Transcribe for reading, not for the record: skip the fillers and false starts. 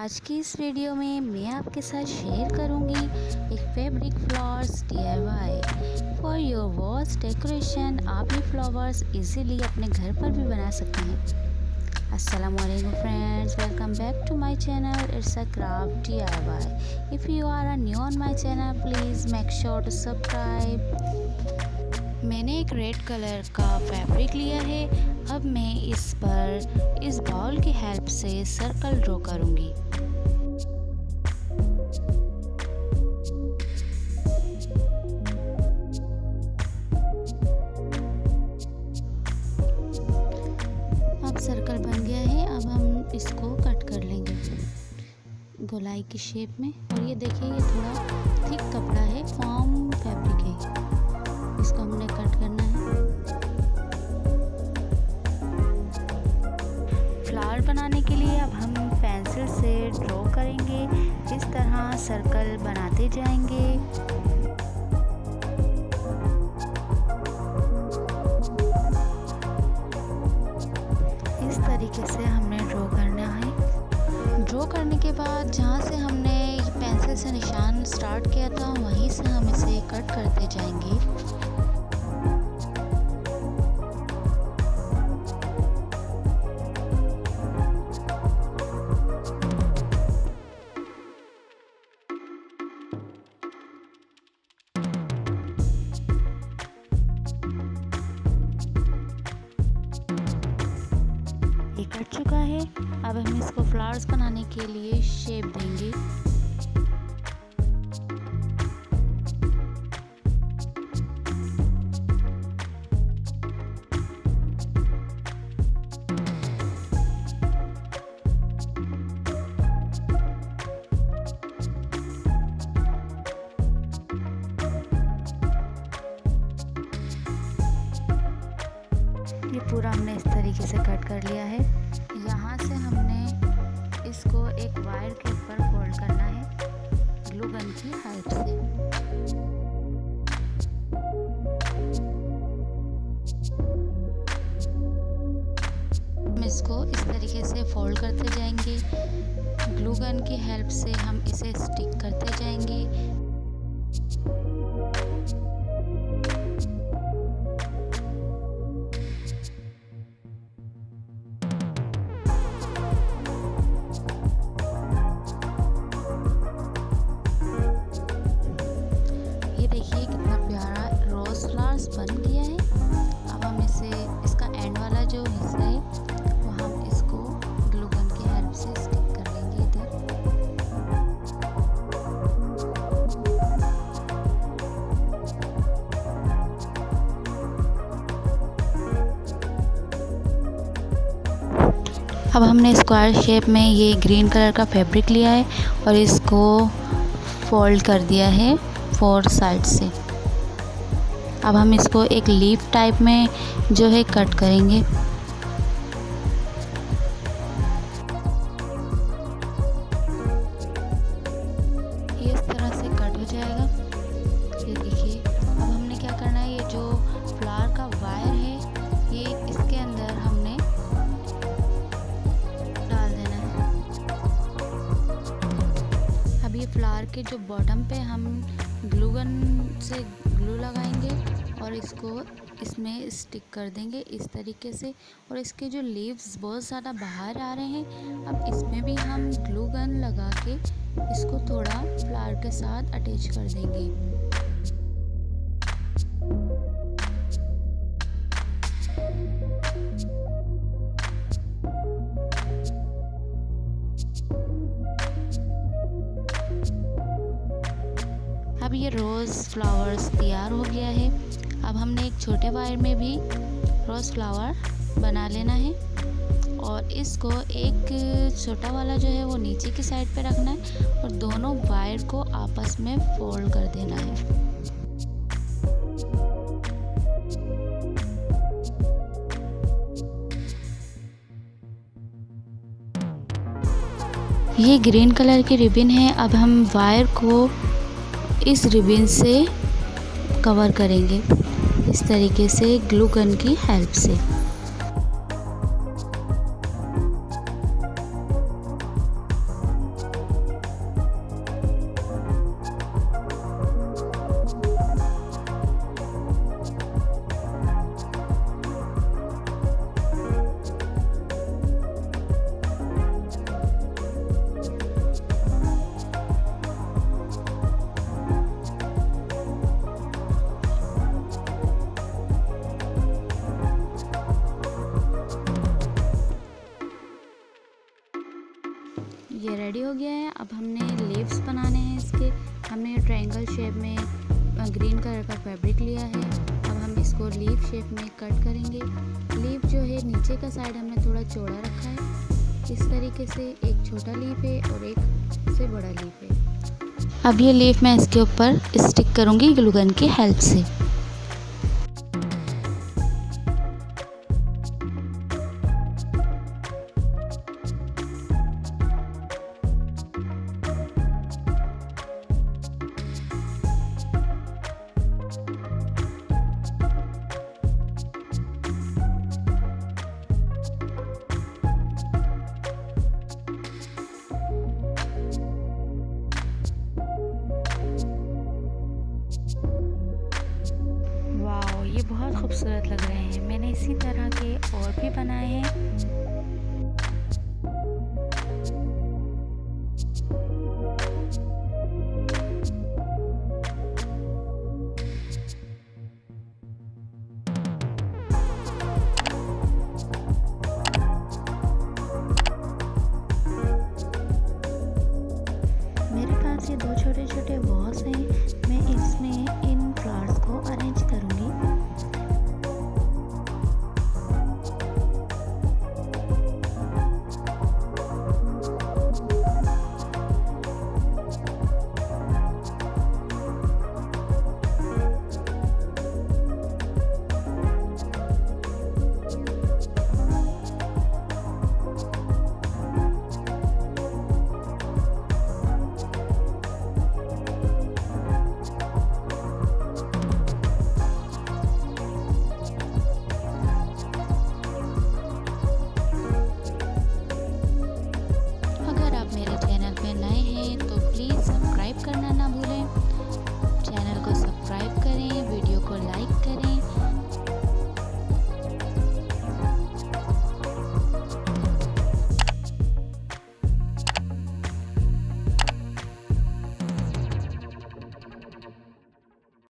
आज की इस वीडियो में मैं आपके साथ शेयर करूंगी एक fabric flowers DIY for your walls decoration. आप ये फ्लावर्स इजीली अपने घर पर भी बना सकते हैं। अस्सलामुअलैकुम friends, welcome back to my channel. It's a craft DIY। If you are new on my channel please make sure to subscribe. मैंने एक रेड कलर का फैब्रिक लिया है। अब मैं इस पर इस बॉल की हेल्प से सर्कल ड्रॉ करूंगी। अब सर्कल बन गया है। अब हम इसको कट कर लेंगे गोलाई की शेप में। और ये देखिए, ये थोड़ा थिक कपड़ा है, फॉर्म फैब्रिक है, इसको हमने कट करना है। फ्लावर बनाने के लिए अब हम पेंसिल से ड्रॉ करेंगे। इस तरह सर्कल बनाते जाएंगे। इस तरीके से हमने ड्रॉ करना है। ड्रॉ करने के बाद जहाँ से हमने पेंसिल से निशान स्टार्ट किया था वहीं से हम इसे कट करते जाएंगे। ये कट चुका है। अब हम इसको फ्लावर्स बनाने के लिए शेप देंगे। ये पूरा हमने इस तरीके से कट कर लिया है। यहाँ से हमने इसको एक वायर के ऊपर फोल्ड करना है ग्लू गन की हेल्प से। हम इसको इस तरीके से फोल्ड करते जाएंगे। ग्लू गन की हेल्प से हम इसे स्टिक करते जाएंगे। देखिए कितना प्यारा रोज फ्लावर्स बन गया है। अब हम इसे इसका एंड वाला जो हिस्सा है वो हम इसको ग्लू गन की हेल्प से स्टिक कर लेंगे इधर। अब हमने स्क्वायर शेप में ये ग्रीन कलर का फैब्रिक लिया है और इसको फोल्ड कर दिया है 4 साइड से। अब हम इसको एक लीफ टाइप में जो है कट करेंगे। ये इस तरह से कट हो जाएगा। ये देखिए, अब हमने क्या करना है, ये जो फ्लावर का वायर है ये इसके अंदर हमने डाल देना है। अब ये फ्लावर के जो बॉटम पे हम ग्लू गन से ग्लू लगाएंगे और इसको इसमें स्टिक कर देंगे इस तरीके से। और इसके जो लीव्स बहुत ज़्यादा बाहर आ रहे हैं, अब इसमें भी हम ग्लू गन लगा के इसको थोड़ा फ्लावर के साथ अटैच कर देंगे। अब ये रोज़ फ्लावर्स तैयार हो गया है। अब हमने एक छोटे वायर में भी रोज़ फ्लावर बना लेना है और इसको एक छोटा वाला जो है वो नीचे की साइड पे रखना है और दोनों वायर को आपस में फोल्ड कर देना है। ये ग्रीन कलर की रिबन है। अब हम वायर को इस रिबन से कवर करेंगे इस तरीके से ग्लू गन की हेल्प से। ये रेडी हो गया है। अब हमने लीव्स बनाने हैं इसके। हमने ट्रायंगल शेप में ग्रीन कलर का फैब्रिक लिया है। अब हम इसको लीफ शेप में कट करेंगे। लीफ जो है नीचे का साइड हमने थोड़ा चौड़ा रखा है। इस तरीके से एक छोटा लीफ है और एक से बड़ा लीफ है। अब ये लीफ मैं इसके ऊपर स्टिक करूँगी ग्लू गन की हेल्प से। वाह, ये बहुत खूबसूरत लग रहे हैं। मैंने इसी तरह के और भी बनाए हैं।